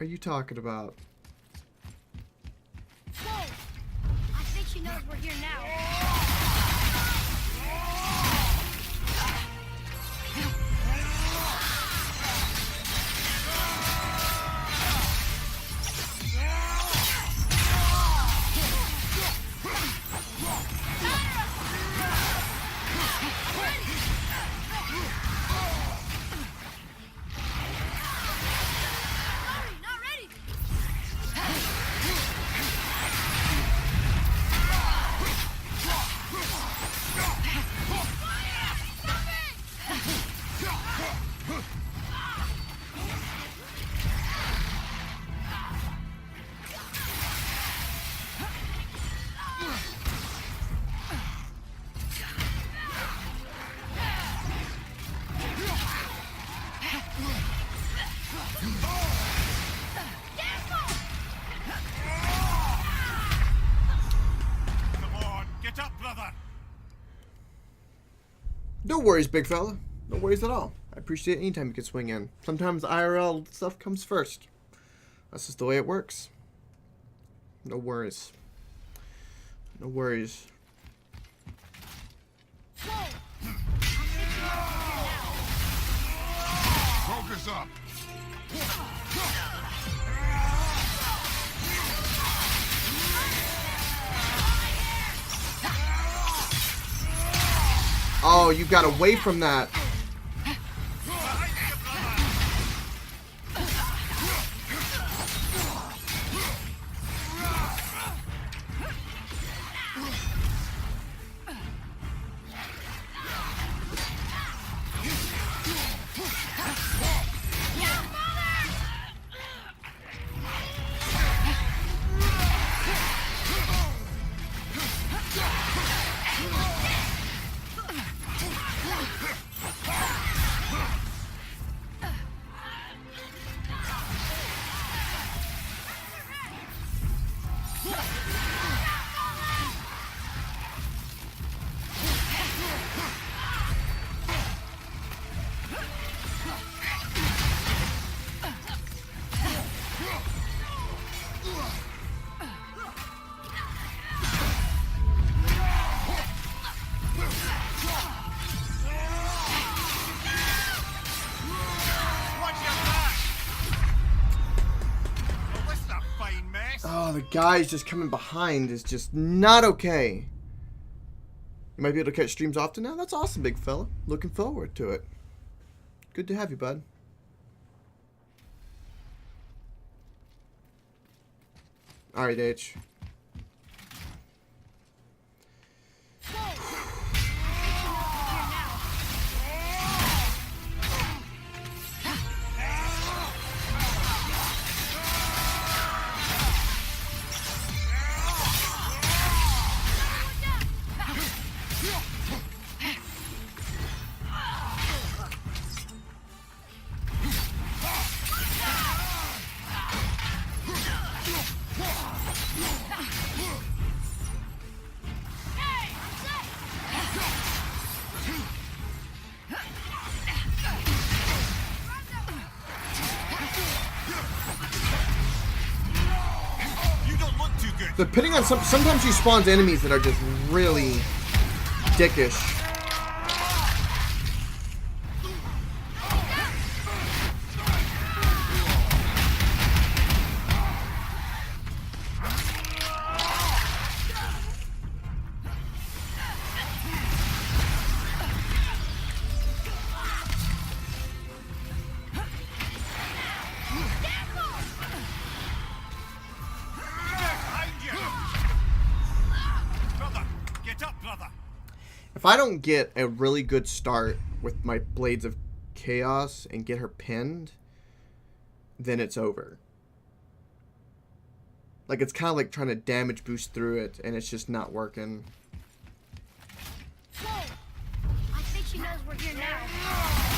are you talking about? Whoa! I think she knows we're here now. No worries, big fella. No worries at all. I appreciate it anytime you can swing in. Sometimes IRL stuff comes first. That's just the way it works. No worries. No worries. Focus up. Oh, you got away from that. Oh, the guys just coming behind is just not okay. You might be able to catch streams often now. That's awesome, big fella. Looking forward to it. Good to have you, bud. Alright, H. Depending on sometimes she spawns enemies that are just really dickish. If I don't get a really good start with my Blades of Chaos and get her pinned, then it's over. Like, it's kind of like trying to damage boost through it, and it's just not working. Whoa! I think she knows we're here now.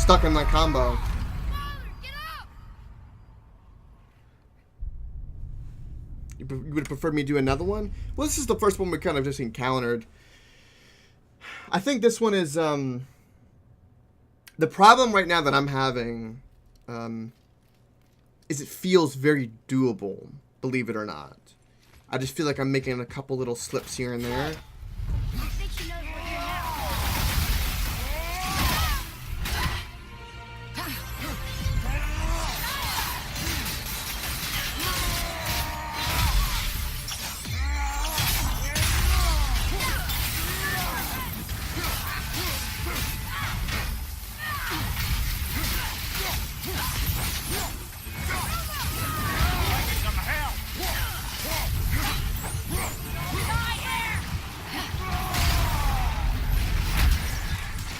stuck in that combo. Get up! You would prefer me do another one? Well, this is the first one we kind of just encountered. I think this one is, the problem right now that I'm having, is it feels very doable, believe it or not. I just feel like I'm making a couple little slips here and there. I think she knows we're here now.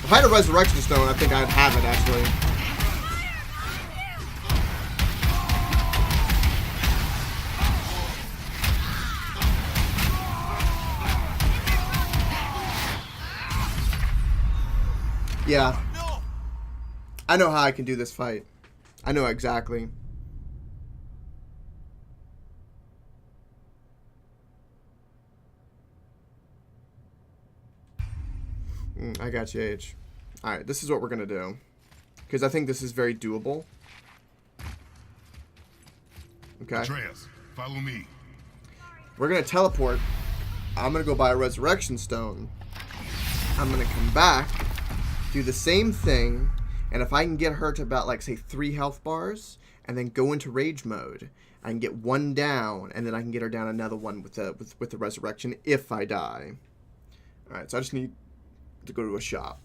If I had a Resurrection Stone, I think I'd have it, actually. Yeah. I know how I can do this fight. I know exactly. I got you, H. Alright, this is what we're going to do. Because I think this is very doable. Okay. Atreus, follow me. We're going to teleport. I'm going to go buy a Resurrection Stone. I'm going to come back, do the same thing, and if I can get her to about, like, say, 3 health bars, and then go into rage mode, I can get 1 down, and then I can get her down another one with the Resurrection if I die. Alright, so I just need to go to a shop.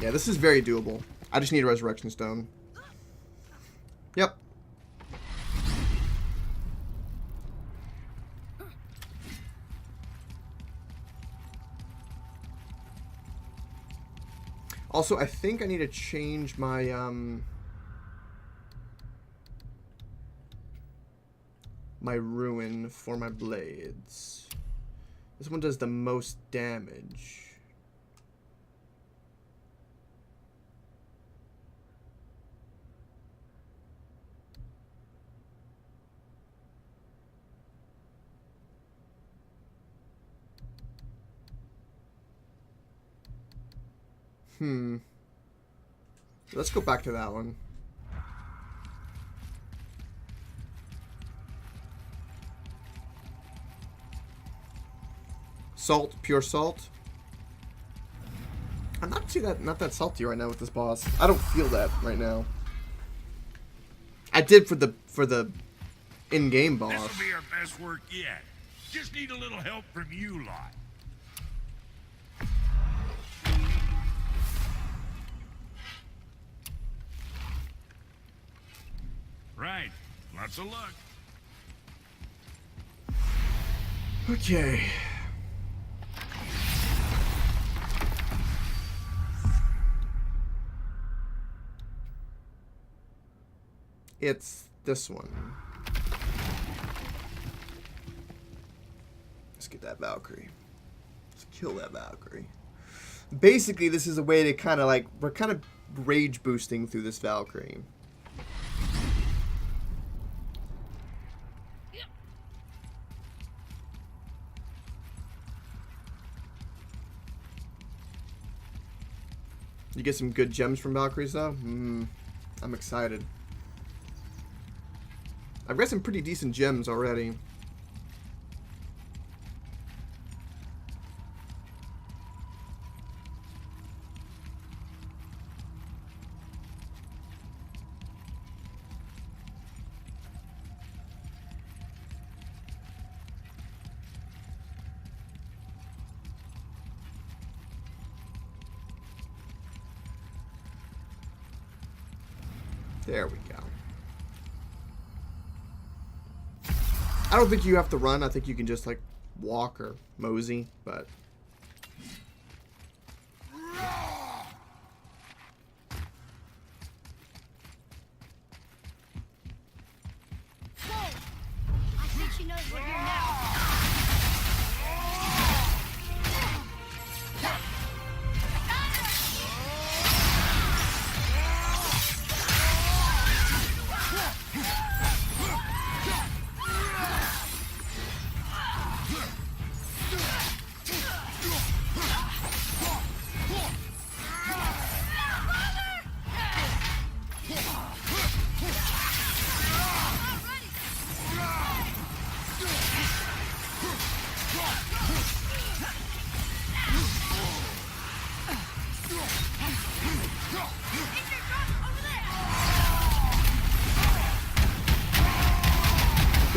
Yeah, this is very doable. I just need a Resurrection Stone. Yep. Also, I think I need to change my my ruin for my blades. This one does the most damage. Let's go back to that one. Salt, pure salt. I'm not that salty right now with this boss. I don't feel that right now. I did for the in-game boss. This'll be our best work yet. Just need a little help from you lot. Right. Lots of luck. Okay. It's this one. Let's get that Valkyrie. Let's kill that Valkyrie. Basically, this is a way to kind of like, we're kind of rage boosting through this Valkyrie. You get some good gems from Valkyries, though? I'm excited. I've got some pretty decent gems already. There we go. I don't think you have to run. I think you can just, like, walk or mosey, but... Whoa! I think she knows we're here now.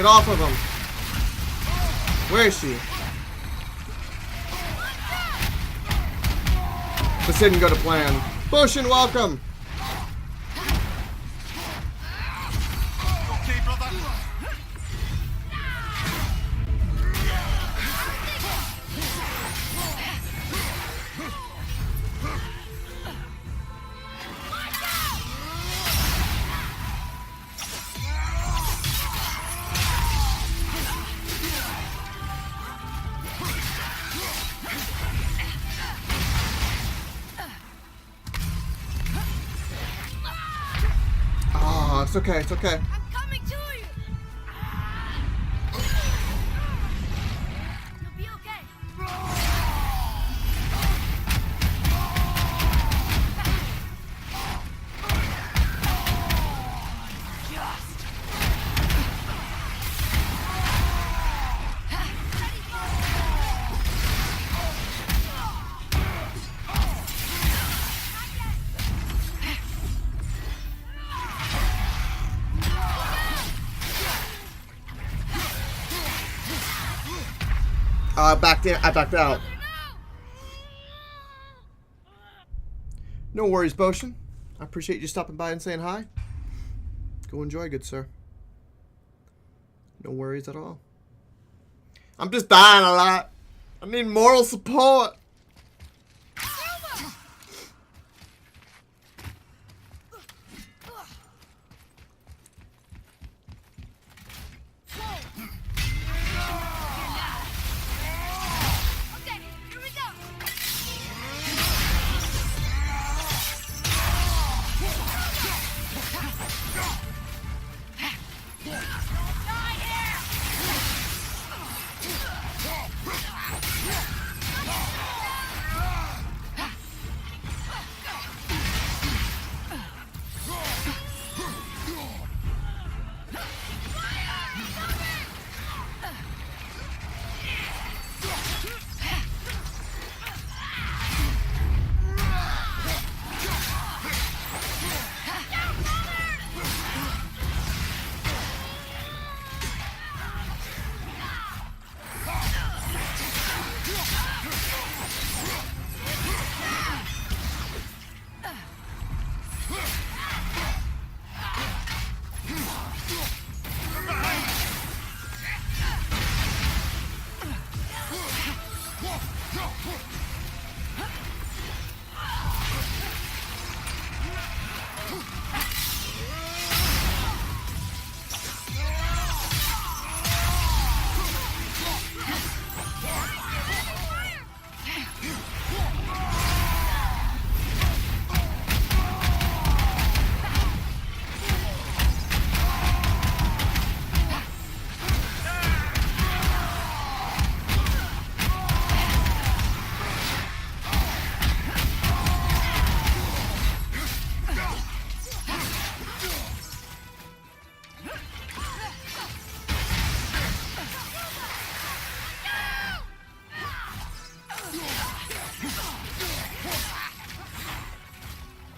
Get off of him. Where is she? This didn't go to plan. Boshin, welcome. Okay, brother. Oh, it's okay, it's okay. I'm coming to you. You'll be okay. I backed out. No worries, Boshin. I appreciate you stopping by and saying hi. Go enjoy, good sir. No worries at all. I'm just dying a lot. I need moral support. Okay, here we go. Die here.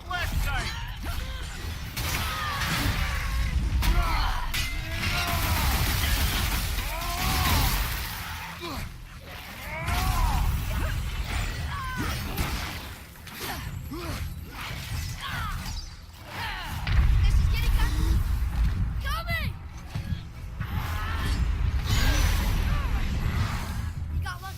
Left side. This is getting coming. You got lucky.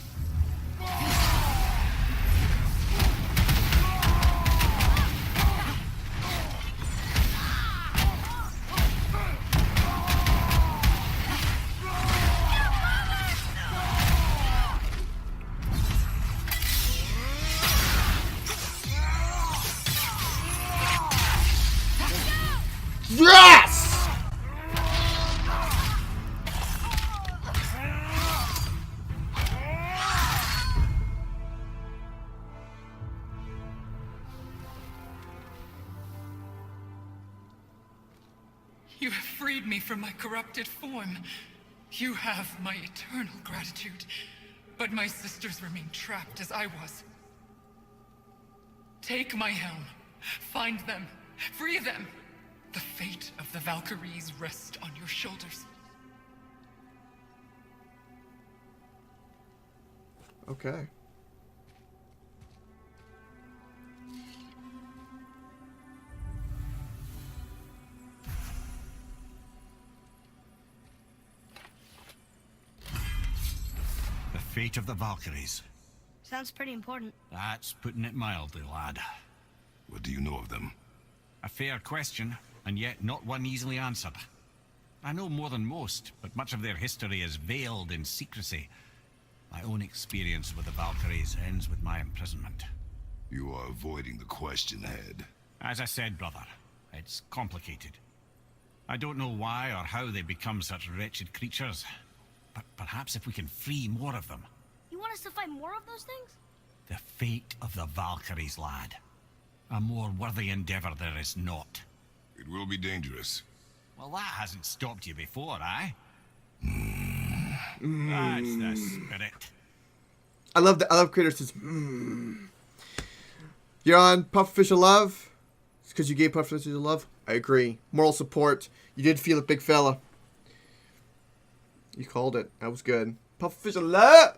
Yes! You have freed me from my corrupted form. You have my eternal gratitude. But my sisters remain trapped as I was. Take my helm. Find them. Free them. The fate of the Valkyries rests on your shoulders. Okay. The fate of the Valkyries. Sounds pretty important. That's putting it mildly, lad. What do you know of them? A fair question, and yet not one easily answered. I know more than most, but much of their history is veiled in secrecy. My own experience with the Valkyries ends with my imprisonment. You are avoiding the question ahead. As I said, brother, it's complicated. I don't know why or how they become such wretched creatures, but perhaps if we can free more of them. You want us to fight more of those things? The fate of the Valkyries, lad. A more worthy endeavor there is not. It will be dangerous. Well, that hasn't stopped you before, eh? That's the spirit. I love Kratos' You're on Pufferfish of Love? It's because you gave Pufferfish of Love? I agree. Moral support. You did feel it, big fella. You called it. That was good. Pufferfish of Love!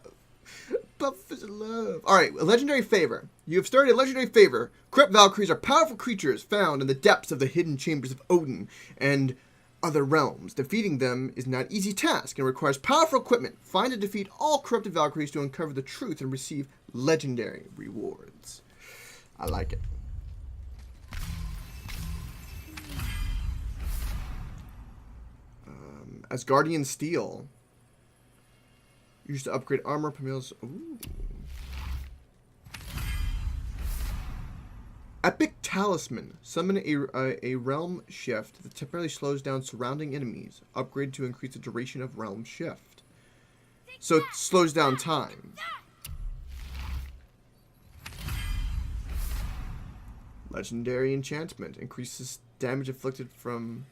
Pufferfish of Love. Alright, a legendary favor. You have started a legendary favor. Corrupt Valkyries are powerful creatures found in the depths of the hidden chambers of Odin and other realms. Defeating them is not an easy task and requires powerful equipment. Find and defeat all corrupted Valkyries to uncover the truth and receive legendary rewards. I like it. Asgardian Steel. Used to upgrade armor, Pamela's. Ooh. Epic Talisman. Summon a realm shift that temporarily slows down surrounding enemies. Upgrade to increase the duration of realm shift. So it slows down time. Legendary enchantment. Increases damage inflicted from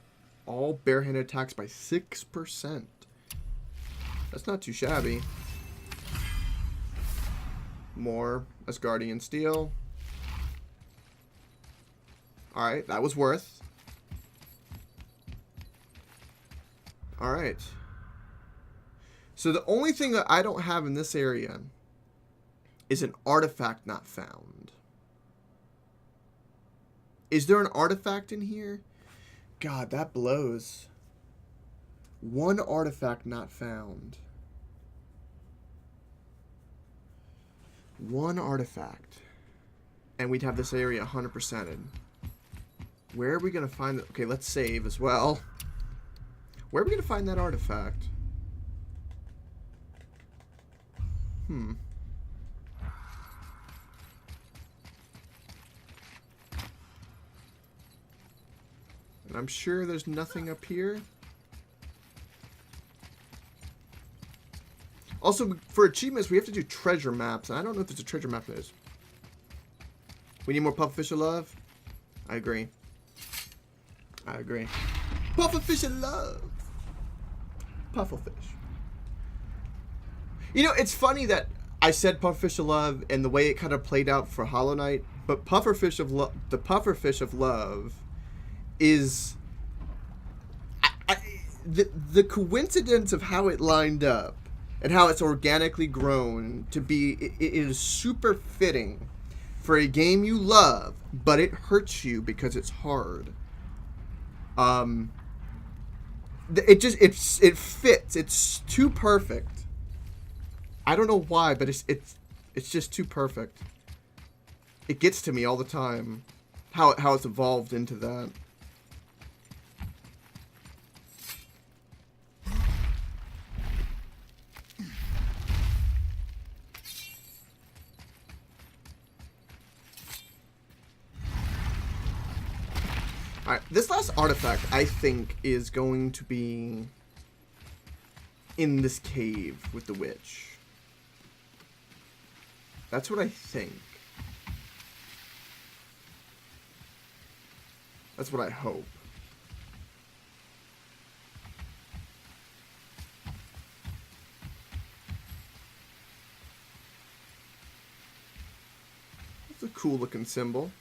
all barehanded attacks by 6%. That's not too shabby. More Asgardian Steel. Alright, that was worth. Alright. So the only thing that I don't have in this area is an artifact not found. Is there an artifact in here? God, that blows. One artifact not found. One artifact. And we'd have this area 100%ed. Where are we going to find it? Okay, let's save as well. Where are we going to find that artifact? And I'm sure there's nothing up here. Also, for achievements, we have to do treasure maps. And I don't know if there's a treasure map there is. We need more Pufferfish of Love. I agree. I agree. Pufferfish of Love. Pufferfish. You know, it's funny that I said Pufferfish of Love and the way it kind of played out for Hollow Knight, but Pufferfish of Love, the Pufferfish of Love, is the coincidence of how it lined up and how it's organically grown to be. It is super fitting for a game you love, but it hurts you because it's hard. It fits. It's too perfect. I don't know why, but it's just too perfect. It gets to me all the time how it's evolved into that. Alright, this last artifact, I think, is going to be in this cave with the witch. That's what I think. That's what I hope. It's a cool looking symbol.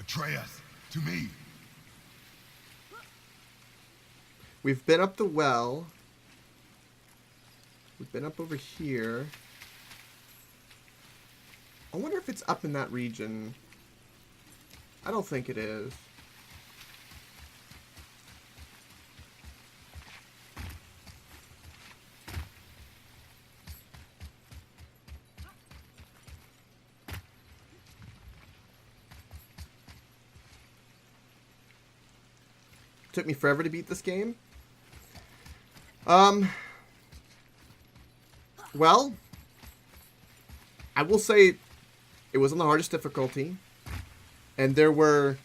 Betray us to me. We've been up the well. We've been up over here. I wonder if it's up in that region. I don't think it is. Took me forever to beat this game. Well, I will say it was on the hardest difficulty, and there were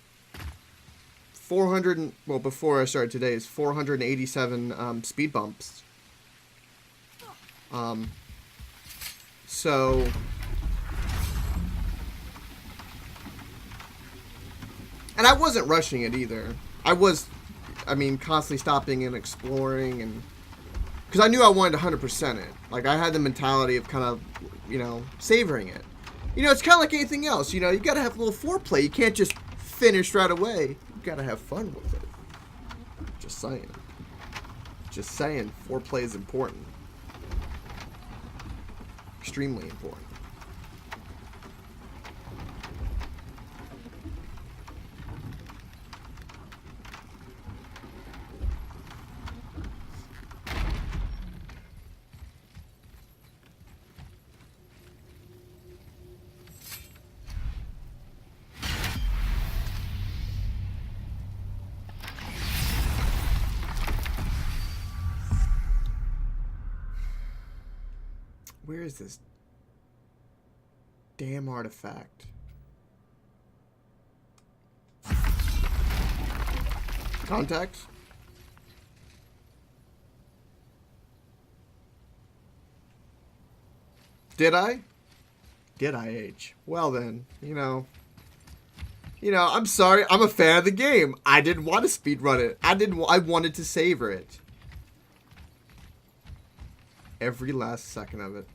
400, well, before I started today's 487 speed bumps. So and I wasn't rushing it either. I mean, constantly stopping and exploring, and because I knew I wanted to 100% it. Like, I had the mentality of kind of, you know, savoring it. You know, it's kind of like anything else. You know, you got to have a little foreplay. You can't just finish right away. You got to have fun with it. Just saying. Just saying, foreplay is important. Extremely important. Where is this damn artifact? Contact? Did I? Did I, H? Well then, you know, I'm sorry. I'm a fan of the game. I didn't want to speedrun it. I wanted to savor it. Every last second of it.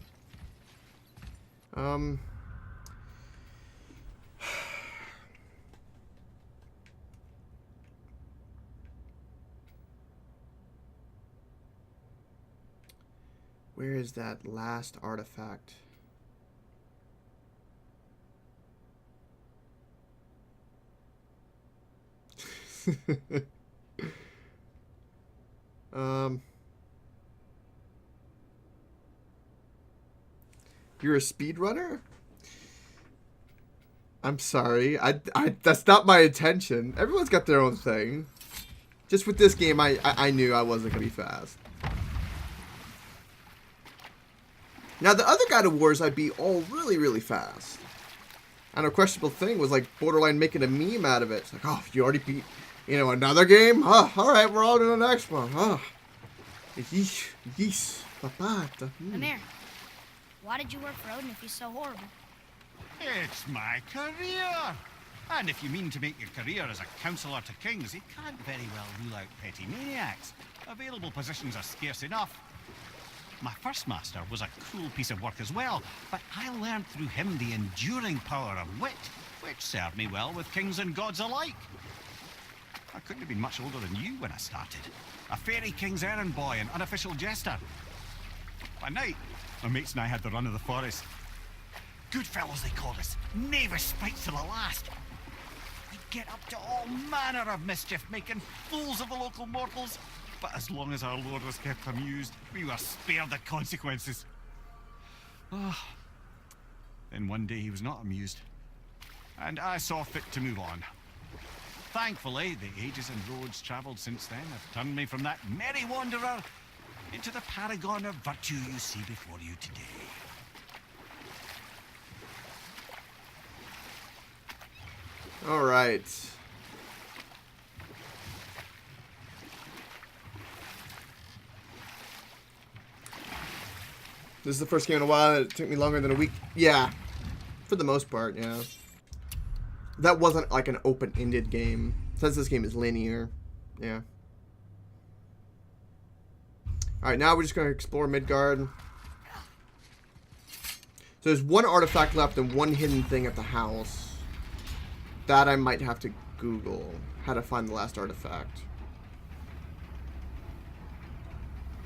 Where is that last artifact? You're a speedrunner? I'm sorry. I that's not my intention. Everyone's got their own thing. Just with this game, I knew I wasn't gonna be fast. Now the other God of Wars I beat all really, really fast. And a questionable thing was like borderline making a meme out of it. It's like, oh, you already beat, you know, another game? Oh, alright, we're on to the next one. Oh. Yeesh, yeesh, papata. Amir, why did you work for Odin if he's so horrible? It's my career. And if you mean to make your career as a counselor to kings, you can't very well rule out petty maniacs. Available positions are scarce enough. My first master was a cool piece of work as well, but I learned through him the enduring power of wit, which served me well with kings and gods alike. I couldn't have been much older than you when I started. A fairy king's errand boy and unofficial jester. By night, my mates and I had the run of the forest. Good fellows, they called us. Knavish spites to the last. We'd get up to all manner of mischief, making fools of the local mortals. But as long as our lord was kept amused, we were spared the consequences. Oh. Then one day he was not amused, and I saw fit to move on. Thankfully, the ages and roads travelled since then have turned me from that merry wanderer into the paragon of virtue you see before you today. All right. This is the first game in a while. It took me longer than a week. Yeah, for the most part, yeah. That wasn't like an open-ended game. Since this game is linear, yeah. All right, now we're just gonna explore Midgard. So there's one artifact left and one hidden thing at the house. That I might have to Google how to find the last artifact.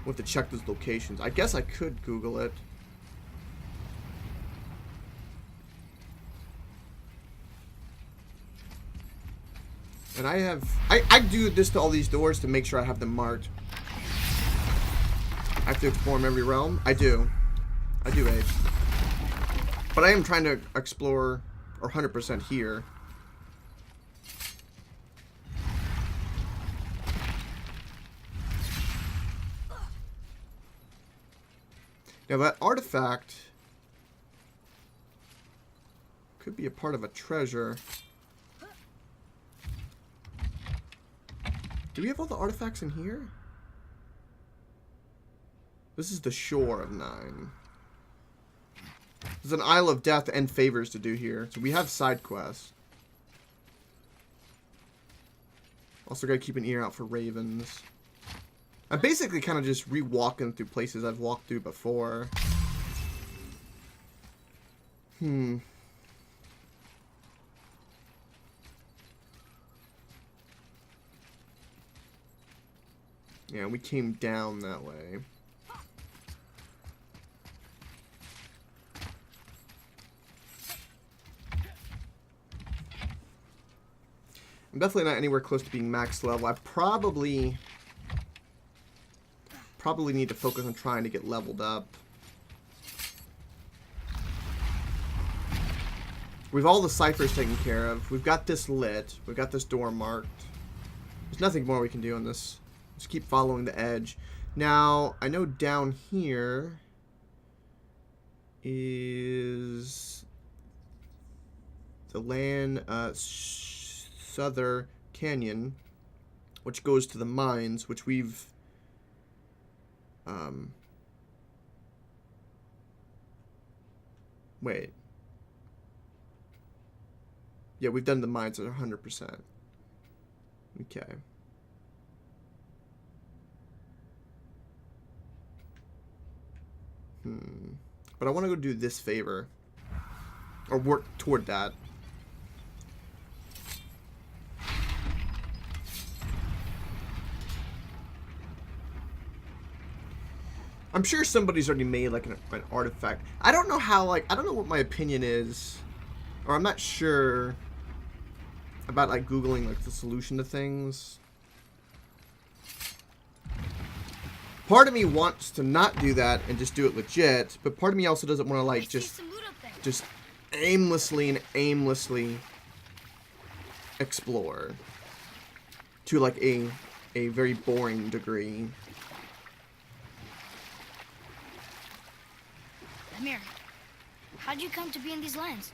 We'll have to check those locations. I guess I could Google it. And I do this to all these doors to make sure I have them marked. I have to explore every realm. I do, Abe. But I am trying to explore, or 100% here. Now that artifact could be a part of a treasure. Do we have all the artifacts in here? This is the Shore of Nine. There's an Isle of Death and favors to do here. So we have side quests. Also gotta keep an ear out for ravens. I'm basically kind of just re-walking through places I've walked through before. Yeah, we came down that way. I'm definitely not anywhere close to being max level. I probably need to focus on trying to get leveled up. We've all the ciphers taken care of. We've got this lit. We've got this door marked. There's nothing more we can do on this. Just keep following the edge. Now, I know down here is the Southern Canyon, which goes to the mines, which we've wait. Yeah, we've done the mines at 100%. Okay. But I want to go do this favor. Or work toward that. I'm sure somebody's already made like an artifact. I don't know how, like, I don't know what my opinion is. Or I'm not sure about like Googling like the solution to things. Part of me wants to not do that and just do it legit, but part of me also doesn't want to like just aimlessly explore to like a very boring degree. Amir, how'd you come to be in these lands?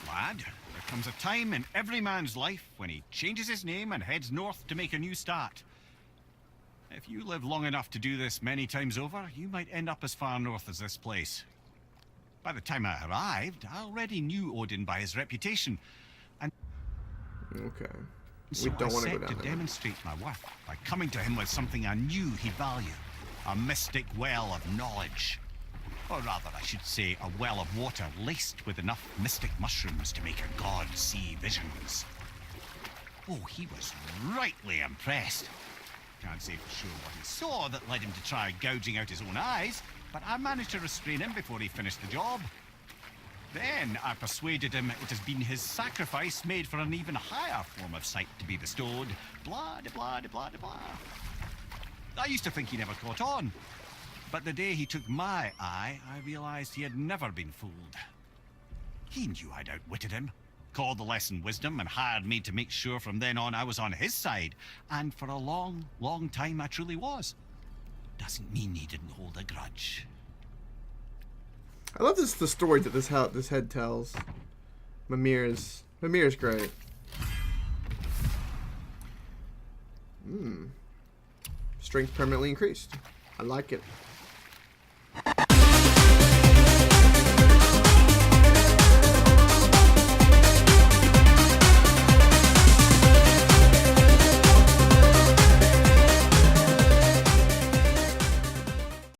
Lad, there comes a time in every man's life when he changes his name and heads north to make a new start. If you live long enough to do this many times over, you might end up as far north as this place. By the time I arrived, I already knew Odin by his reputation, and Okay. so We don't I want to set go to down there. demonstrate my worth by coming to him with something I knew he'd value. A mystic well of knowledge. Or rather, I should say, a well of water laced with enough mystic mushrooms to make a god see visions. Oh, he was rightly impressed. Can't say for sure what he saw that led him to try gouging out his own eyes, but I managed to restrain him before he finished the job. Then I persuaded him it has been his sacrifice made for an even higher form of sight to be bestowed. Blah, de blah, de blah, de blah. I used to think he never caught on. But the day he took my eye, I realized he had never been fooled. He knew I'd outwitted him, called the lesson wisdom, and hired me to make sure from then on I was on his side. And for a long, long time I truly was. Doesn't mean he didn't hold a grudge. I love the story that this head tells. Mimir's great. Strength permanently increased. I like it.